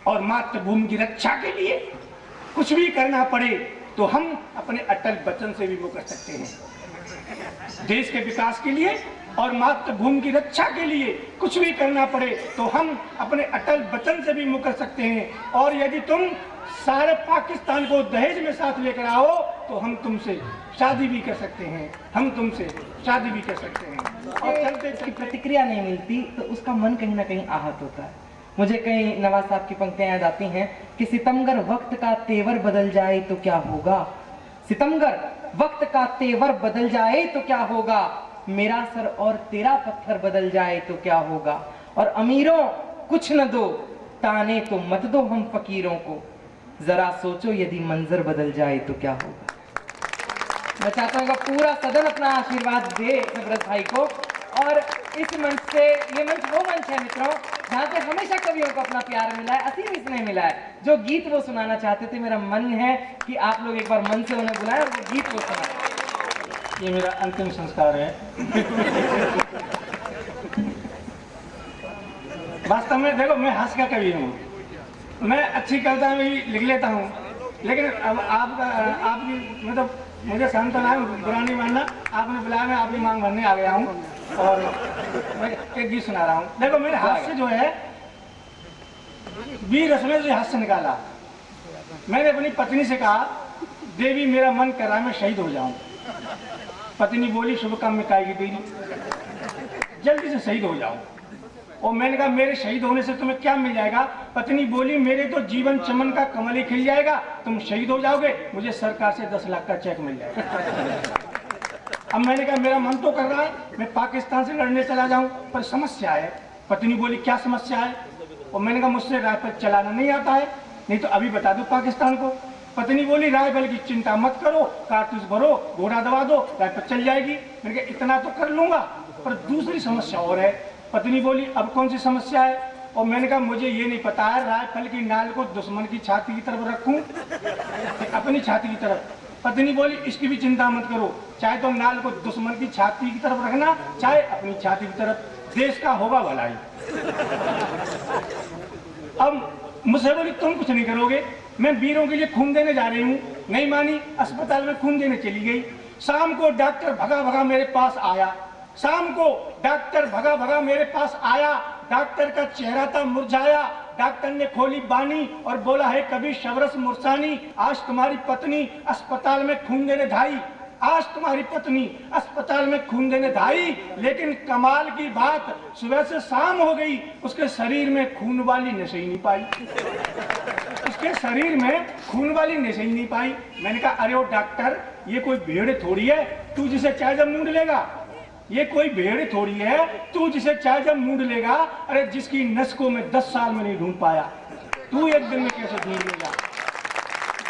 और मातृभूमि की रक्षा के लिए कुछ भी करना पड़े तो हम अपने अटल वचन से भी वो कर सकते हैं। देश के विकास के लिए और मातृभूमि की रक्षा के लिए कुछ भी करना पड़े तो हम अपने अटल वचन से भी मुकर सकते हैं। और यदि तुम सारे पाकिस्तान को दहेज में साथ लेकर आओ तो हम तुमसे शादी भी कर सकते हैं, हम तुमसे शादी भी कर सकते हैं। और चलते इसकी प्रतिक्रिया नहीं मिलती तो उसका मन कहीं ना कहीं आहत होता है। मुझे कहीं नवाज साहब की पंक्तियां याद आती हैं कि सितमगर वक्त का तेवर बदल जाए तो क्या होगा, सितमगर वक्त का तेवर बदल जाए तो क्या होगा, मेरा सर और तेरा पत्थर बदल जाए तो क्या होगा, और अमीरों कुछ न दो ताने तो मत दो हम फकीरों को, जरा सोचो यदि मंजर बदल जाए तो क्या होगा। मैं चाहता हूँ कि पूरा सदन अपना आशीर्वाद दे नवरत भाई को। और इस मंच से, ये मंच वो मंच है मित्रों जहाँ से हमेशा कवियों को अपना प्यार मिला है, असीम स्नेह मिला है। जो गीत वो सुनाना चाहते थे, मेरा मन है कि आप लोग एक बार मन से उन्हें बुलाएं और वो गीत वो सुनाएं। ये मेरा अंतिम संस्कार है। वास्तव में देखो, मैं हंस का कवि हूँ, मैं अच्छी कविता भी लिख लेता हूँ, लेकिन अब आपकी मतलब मुझे सांत्वना है, बुरा नहीं मानना, आपने बुलाया, मैं आपकी मांग भरने आ गया हूँ और मैं एक गीत सुना रहा हूँ। देखो, मेरे हाथ से जो है वीर रश्मि से हाथ से निकाला। मैंने अपनी पत्नी से कहा, देवी मेरा मन कर रहा है मैं शहीद हो जाऊं। पत्नी बोली, शुभ काम में काएगी तेरी, जल्दी से शहीद हो जाऊं। और मैंने कहा, मेरे शहीद होने से तुम्हें क्या मिल जाएगा? पत्नी बोली, मेरे तो जीवन चमन का कमल ही खिल जाएगा, तुम शहीद हो जाओगे, मुझे सरकार से 10 लाख का चेक मिल जाएगा। अब मैंने कहा, मेरा मन तो कर रहा है मैं पाकिस्तान से लड़ने चला जाऊं, पर समस्या है। पत्नी बोली, क्या समस्या है? और मैंने कहा, मुझसे राइफल चलाना नहीं आता है, नहीं तो अभी बता दो पाकिस्तान को। पत्नी बोली, राइफल की चिंता मत करो, कारतूस भरो, घोड़ा दबा दो, राइफल चल जाएगी। मैंने कहा, इतना तो कर लूंगा, पर दूसरी समस्या और है। पत्नी बोली, अब कौन सी समस्या है? और मैंने कहा, मुझे ये नहीं पता है राइफल की नाल को दुश्मन की छाती की तरफ रखूं अपनी छाती की तरफ। पत्नी बोली, इसकी भी चिंता मत करो, चाहे तो नाल को दुश्मन की छाती की तरफ रखना, चाहे अपनी छाती की तरफ, देश का होगा भलाई। अब मुझसे बोली, तुम कुछ नहीं करोगे, मैं वीरों के लिए खून देने जा रही हूँ। नहीं मानी, अस्पताल में खून देने चली गई। शाम को डॉक्टर भगा भगा मेरे पास आया, शाम को डॉक्टर भगा भगा मेरे पास आया। डॉक्टर का चेहरा था मुरझाया, डॉक्टर ने खोली बानी और बोला, है कभी शबरस मुरसानी, आज तुम्हारी पत्नी अस्पताल में खून देने धाई, आज तुम्हारी पत्नी अस्पताल में खून देने धाई। लेकिन कमाल की बात, सुबह से शाम हो गई, उसके शरीर में खून वाली नशे ही नहीं पाई, उसके शरीर में खून वाली नशे ही नहीं पाई। मैंने कहा, अरे ओ डॉक्टर, ये कोई भेड़ थोड़ी है तू जिसे चाहे जब मूंढ लेगा, ये कोई भेड़ थोड़ी है तू जिसे चाहे जब मूंढ लेगा। अरे जिसकी नस को मैं 10 साल में नहीं ढूंढ पाया, तू एक दिन में कैसे ढूंढ लेगा?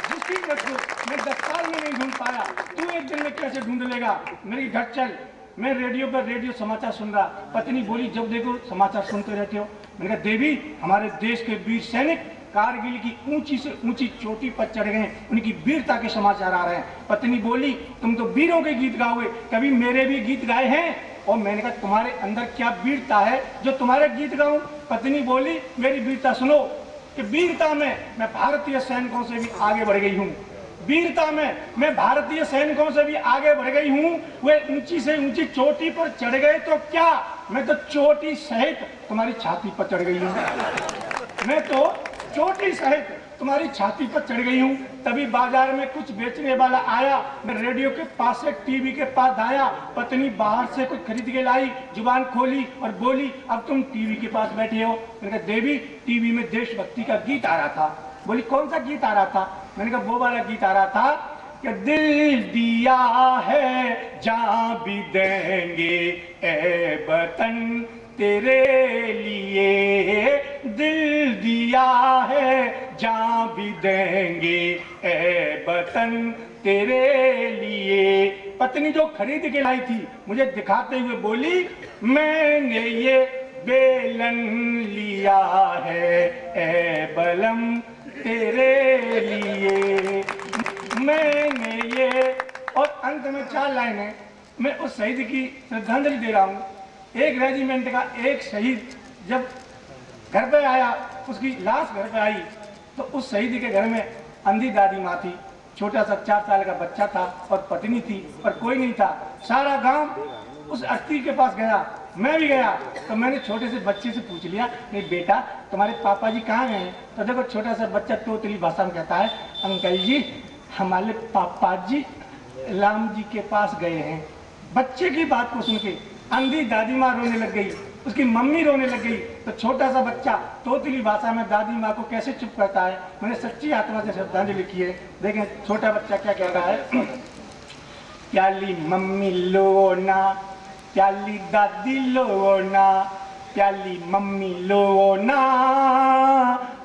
जिसकी नस को मैं 10 साल में नहीं ढूंढ पाया, तू एक दिन में कैसे ढूंढ लेगा? मेरी घर चल, मैं रेडियो पर रेडियो समाचार सुन रहा। पत्नी बोली, जब देखो समाचार सुनते रहते हो। मैंने कहा, देवी, हमारे देश के वीर सैनिक कारगिल की ऊंची से ऊंची चोटी पर चढ़ गए, उनकी वीरता के समाचार आ रहे हैं। पत्नी बोली, तुम तो वीरों के गीत गाओगे, कभी मेरे भी गीत गाए हैं? और मैंने कहा, तुम्हारे अंदर क्या वीरता है जो तुम्हारे गीत गाऊं? पत्नी बोली, मेरी वीरता सुनो, कि वीरता में मैं भारतीय सैनिकों से भी आगे बढ़ गई हूँ, वीरता में मैं भारतीय सैनिकों से भी आगे बढ़ गई हूँ। वे ऊंची से ऊंची चोटी पर चढ़ गए तो क्या, मैं तो चोटी सहित तुम्हारी छाती पर चढ़ गई हूँ, मैं तो चोटी सहित तुम्हारी छाती पर चढ़ गई हूँ। तभी बाजार में कुछ बेचने वाला आया, मैं रेडियो के पास से टीवी के पास आया। पत्नी बाहर से कुछ खरीद के लाई, जुबान खोली और बोली, अब तुम टीवी के पास बैठे हो। मैंने कहा, देवी, टीवी में देशभक्ति का गीत आ रहा था। बोली, कौन सा गीत आ रहा था? मैंने कहा, वो वाला गीत आ रहा था कि दिल दिया है जान भी देंगे ए वतन तेरे लिए, दिल दिया है जान भी देंगे ए वतन तेरे लिए। पत्नी जो खरीद के लाई थी, मुझे दिखाते हुए बोली, मैंने ये बेलन लिया है ए बलम तेरे लिए, मैंने ये। और अंत में 4 लाइनें मैं उस शहीद की श्रद्धांजलि दे रहा हूँ। एक रेजिमेंट का एक शहीद जब घर पे आया, उसकी लाश घर पे आई, तो उस शहीद के घर में अंधी दादी माँ थी, छोटा सा 4 साल का बच्चा था और पत्नी थी, पर कोई नहीं था। सारा गांव उस अस्थि के पास गया, मैं भी गया। तो मैंने छोटे से बच्चे से पूछ लिया, नहीं बेटा, तुम्हारे पापा जी कहाँ गए? तो देखो, छोटा सा बच्चा तोतली भाषा में कहता है, अंकल जी, हमारे पापा जी राम जी के पास गए हैं। बच्चे की बात को सुन के अंधी दादी माँ रोने लग गई, उसकी मम्मी रोने लग गई। तो छोटा सा बच्चा तोतली भाषा में दादी माँ को कैसे चुप करता है? मैंने सच्ची आत्मा से श्रद्धांजलि की है। देखें छोटा बच्चा क्या कह रहा है, प्याली मम्मी लो ना, प्याली दादी लो ना, प्याली मम्मी लो ना,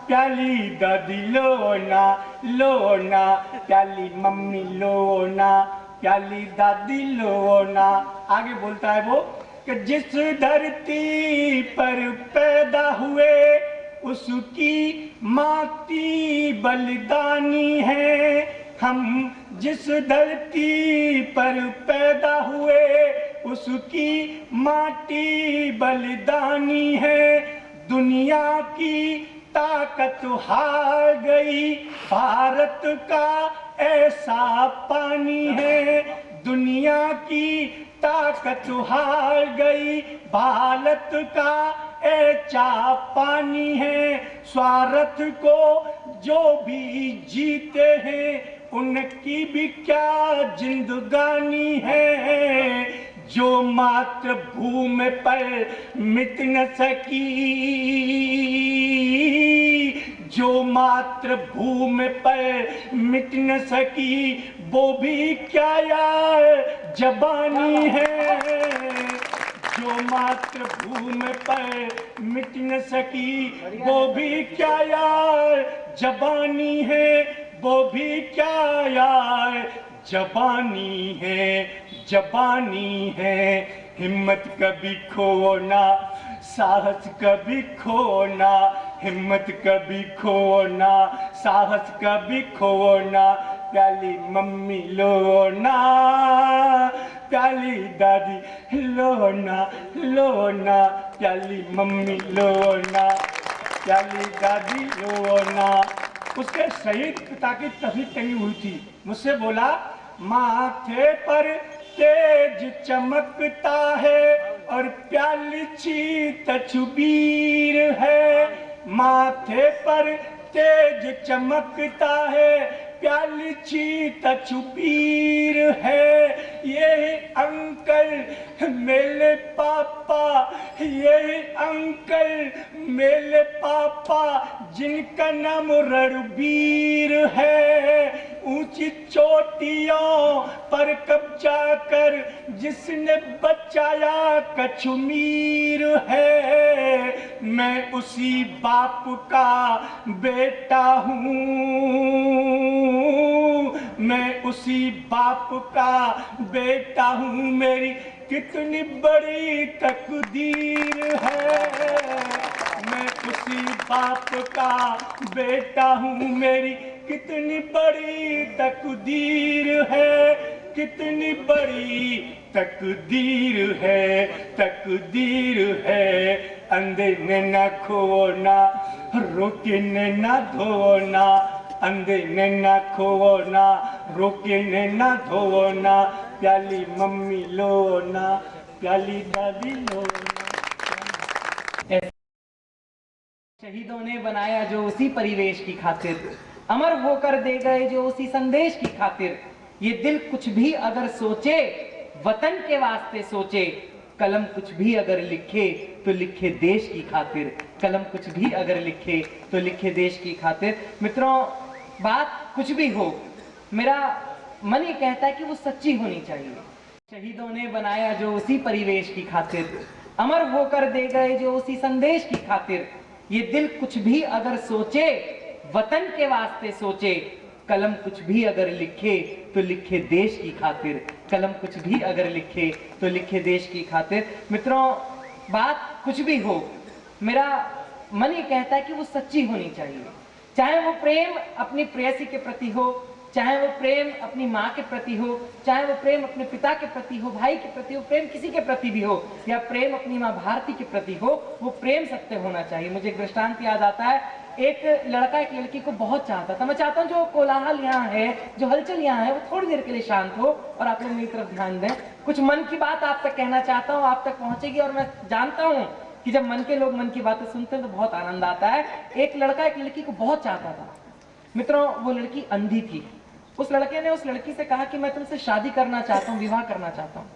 प्याली दादी लो ना, प्याली मम्मी लो ना, प्याली दादी लो ना। आगे बोलता है वो, कि जिस धरती पर पैदा हुए उसकी माटी बलिदानी है। हम जिस धरती पर पैदा हुए उसकी माटी बलिदानी है। दुनिया की ताकत हार गई, भारत का ऐसा पानी है। दुनिया की ताकत हार गई, भारत का ऐसा पानी है। स्वार्थ को जो भी जीते हैं उनकी भी क्या जिंदगानी है। जो मातृभूमि पर मिट न सकी, जो मातृभूमि पर मिट न सकी वो भी क्या यार जबानी है। जो मातृभूमि पर मिट न सकी वो भी क्या यार जबानी है। वो भी क्या यार जबानी है, जबानी है। हिम्मत कभी खोना, साहस कभी खोना, हिम्मत कभी खोना, साहस कभी खोना। प्याली मम्मी लोना, प्याली दादी लोना, लोना, प्याली मम्मी लोना, प्याली दादी लोना। उसके शहीद पिता की तस्वीर टंगी हुई थी। मुझसे बोला माथे पर तेज चमकता है और प्याली ची तछबीर है। माथे पर तेज चमकता है, प्याली ची तछबीर है। ये अंकल मेरे पापा, ये अंकल मेरे पापा जिनका नाम रणबीर है। ऊंची चोटियों पर कब्जा कर जिसने बचाया कश्मीर है। मैं उसी बाप का बेटा हूँ, मैं उसी बाप का बेटा हूँ। मेरी कितनी बड़ी तकदीर है। मैं उसी बाप का बेटा हूँ, मेरी कितनी बड़ी तकदीर है। कितनी बड़ी तकदीर है, तकदीर है। अंधे ने न खोना, रोके ने न धोना। अंधे ने न खोना, रोके ने न धोना। प्याली मम्मी लोना, प्याली दादी लोना। शहीदों ने बनाया जो उसी परिवेश की खातिर, अमर होकर दे गए जो उसी संदेश की खातिर। ये दिल कुछ भी अगर सोचे वतन के वास्ते सोचे, कलम कुछ भी अगर लिखे तो लिखे देश की खातिर। कलम कुछ भी अगर लिखे तो लिखे देश की खातिर। मित्रों, बात कुछ भी हो, मेरा मन ये कहता है कि वो सच्ची होनी चाहिए। शहीदों ने बनाया जो उसी परिवेश की खातिर, अमर होकर दे गए जो उसी संदेश की खातिर। ये दिल कुछ भी अगर सोचे वतन के वास्ते सोचे, कलम कुछ भी अगर लिखे तो लिखे देश की खातिर। कलम कुछ भी अगर लिखे तो लिखे देश की खातिर। मित्रों, बात कुछ भी हो, मेरा मन ये कहता है कि वो सच्ची होनी चाहिए। चाहे वो प्रेम अपनी प्रेयसी के प्रति हो, चाहे वो प्रेम अपनी माँ के प्रति हो, चाहे वो प्रेम अपने पिता के प्रति हो, भाई के प्रति हो, प्रेम किसी के प्रति भी हो, या प्रेम अपनी माँ भारती के प्रति हो, वो प्रेम सत्य होना चाहिए। मुझे एक दृष्टांत याद आता है। एक लड़का एक लड़की को बहुत चाहता था। मैं चाहता हूँ जो कोलाहल यहाँ है, जो हलचल यहाँ है, वो थोड़ी देर के लिए शांत हो और आप लोग मेरी तरफ ध्यान दें। कुछ मन की बात आप तक कहना चाहता हूँ, आप तक पहुंचेगी। और मैं जानता हूँ कि जब मन के लोग मन की बातें सुनते हैं तो बहुत आनंद आता है। एक लड़का एक लड़की को बहुत चाहता था। मित्रों, वो लड़की अंधी थी। उस लड़के ने उस लड़की से कहा कि मैं तुमसे शादी करना चाहता हूँ, विवाह करना चाहता हूँ।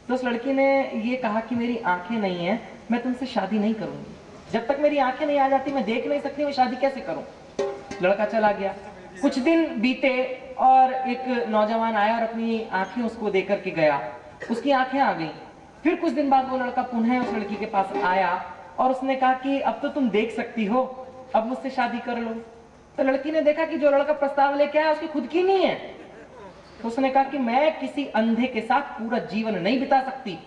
तो उस लड़की ने ये कहा कि मेरी आंखें नहीं है, मैं तुमसे शादी नहीं करूंगी। जब तक मेरी आंखें नहीं आ जाती, मैं देख नहीं सकती, मैं शादी कैसे करूं। लड़का चला गया। कुछ दिन बीते और एक नौजवान आया और अपनी आंखें उसको दे करके गया। उसकी आंखें आ गई। फिर कुछ दिन बाद वो लड़का पुनः उस लड़की के पास आया और उसने कहा कि अब तो तुम देख सकती हो, अब मुझसे शादी कर लो। तो लड़की ने देखा कि जो लड़का प्रस्ताव लेके आया उसकी खुद की नहीं है। तो उसने कहा कि मैं किसी अंधे के साथ पूरा जीवन नहीं बिता सकती।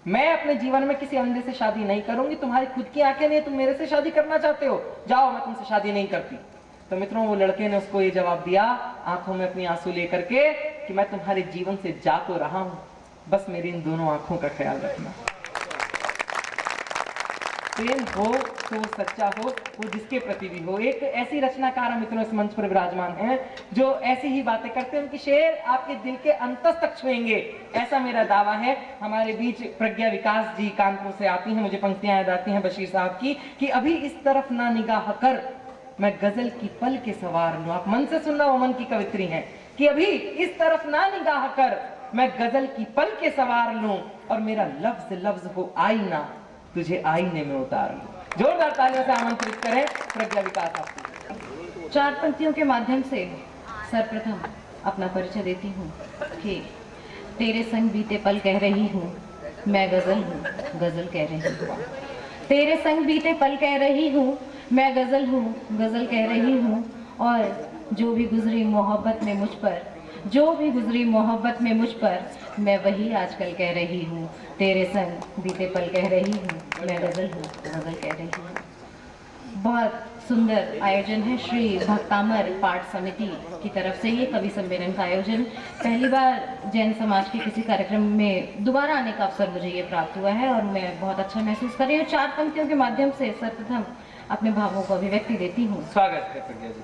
मैं अपने जीवन में किसी अंधे से शादी नहीं करूंगी। तुम्हारी खुद की आंखें नहीं, तुम मेरे से शादी करना चाहते हो, जाओ मैं तुमसे शादी नहीं करती। तो मित्रों, वो लड़के ने उसको ये जवाब दिया, आंखों में अपनी आंसू लेकर के, कि मैं तुम्हारे जीवन से जा तो रहा हूं, बस मेरी इन दोनों आंखों का ख्याल रखना। प्रेम हो तो वो सच्चा हो, वो जिसके प्रति भी हो। एक ऐसी रचनाकार मित्रों इस मंच पर विराजमान हैं जो ऐसी ही बातें करते हैं, उनकी शेर आपके दिल के अंतस तक छुएंगे, ऐसा मेरा दावा है। हमारे बीच प्रज्ञा विकास जी कानपुर से आती हैं, मुझे पंक्तियां याद आती हैं बशीर साहब की, कि अभी इस तरफ ना निगाह कर मैं गजल की पल के सवार लूं। आप मन से सुनना, वो मन की कवित्री हैं कि अभी इस तरफ ना निगाह कर मैं गजल की पल के सवार लूं, और मेरा लफ्ज लफ्ज हो आईना, तुझे आईने में उतार लूं। जोरदार तालियों से आमंत्रित करें प्रज्ञा विकास आपको। 4 पंक्तियों के माध्यम से सर्वप्रथम अपना परिचय देती हूँ कि तेरे संग बीते पल कह रही हूँ, मैं गजल हूँ, गजल कह रही हूँ। तेरे संग बीते पल कह रही हूँ, मैं गजल हूँ, गजल कह रही हूँ। और जो भी गुजरी मोहब्बत में मुझ पर, जो भी गुजरी मोहब्बत में मुझ पर, मैं वही आजकल कह रही हूँ। तेरे संग बीते पल कह रही हूँ, मैं गजल हूँ, गजल कह रही हूँ। बहुत सुंदर आयोजन है श्री भक्तामर पाठ समिति की तरफ से। ये कवि सम्मेलन का आयोजन पहली बार जैन समाज के किसी कार्यक्रम में दोबारा आने का अवसर मुझे ये प्राप्त हुआ है, और मैं बहुत अच्छा महसूस कर रही हूँ। 4 पंक्तियों के माध्यम से सर्वप्रथम अपने भावों को अभिव्यक्ति देती हूँ। स्वागत है प्रज्ञा जी।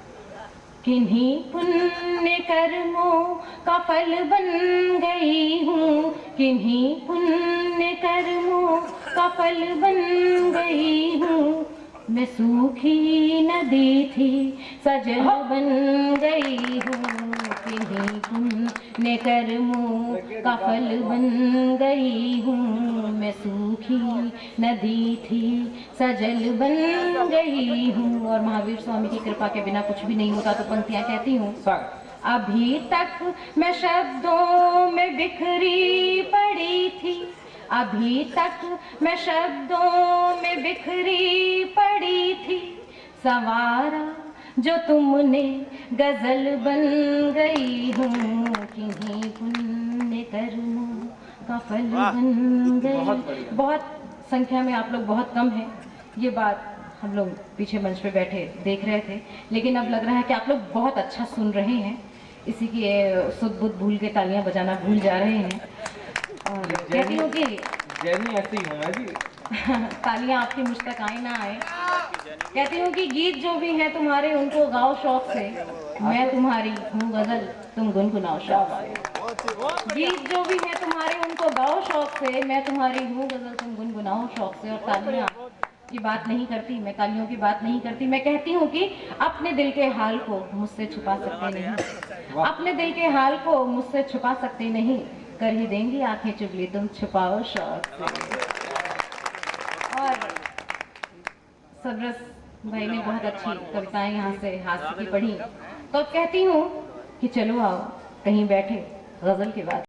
किन्हीं पुण्य कर्मों का फल बन गई हूँ, किन्हीं पुण्य कर्मों का फल बन गई हूँ। मैं सूखी नदी थी सजल बन गई हूँ, किन्हीं पुण्य कर्मों का फल बन गई हूँ। मैं सूखी नदी थी सजल बन गई हूँ। और महावीर स्वामी की कृपा के बिना कुछ भी नहीं होता, तो पंक्तियाँ कहती हूँ। अभी तक मैं शब्दों में बिखरी पड़ी थी, अभी तक मैं शब्दों में बिखरी पड़ी थी। संवारा जो तुमने गजल बन गई हूँ, किन्हीं पुण्य कर्मों का फल बन गई। बहुत संख्या में आप लोग बहुत कम हैं, ये बात हम लोग पीछे मंच पे बैठे देख रहे थे, लेकिन अब लग रहा है कि आप लोग बहुत अच्छा सुन रहे हैं। इसी की सुध बुध भूल के तालियां बजाना भूल जा रहे हैं। और कहती हूँ कि जैनी ऐसी हूँ मैं भी। तालियां आपकी मुझ तक आए ना आए। कहती हूँ कि गीत जो भी है तुम्हारे उनको गाओ शौक से, मैं तुम्हारी हूँ गजल तुम गुनगुनाओ शौक से। गीत जो भी है तुम्हारे उनको गाओ शौक से, मैं तुम्हारी हूँ गजल तुम गुनगुनाओ शौक से। और तालियां की बात नहीं करती, मैं तालियों की बात नहीं करती, मैं कहती हूँ कि अपने दिल के हाल को मुझसे छुपा सकते नहीं, अपने दिल के हाल को मुझसे छुपा सकते नहीं, कर ही देंगी आंखें चुगली तुम छुपाओ शौक से। और सबरस भाई ने बहुत अच्छी कविताएं यहाँ से हास्य की पढ़ी, तो अब कहती हूँ कि चलो आओ कहीं बैठे गजल की बात